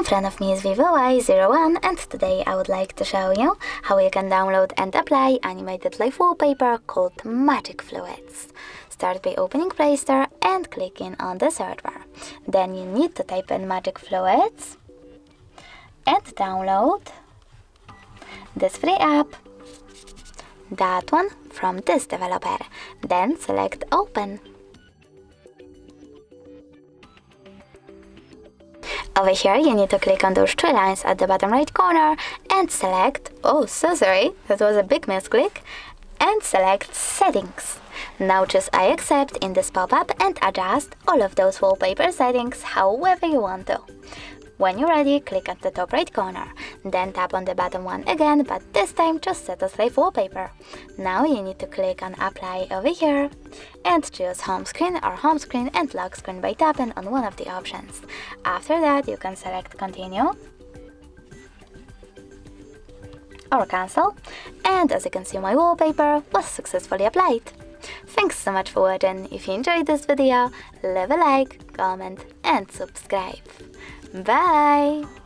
In front of me is VIVO Y01 and today I would like to show you how you can download and apply animated live wallpaper called Magic Fluids. Start by opening Play Store and clicking on the search bar. Then you need to type in Magic Fluids and download this free app, that one from this developer. Then select Open. Over here you need to click on those three lines at the bottom right corner and select, oh so sorry, that was a big misclick, and select Settings. Now choose I accept in this pop-up and adjust all of those wallpaper settings however you want to. When you're ready, click at the top right corner, then tap on the bottom one again, but this time just set as live wallpaper. Now you need to click on Apply over here and choose Home Screen or Home Screen and Lock Screen by tapping on one of the options. After that, you can select Continue or Cancel, and as you can see, my wallpaper was successfully applied. Thanks so much for watching. If you enjoyed this video, leave a like, comment and subscribe. Bye!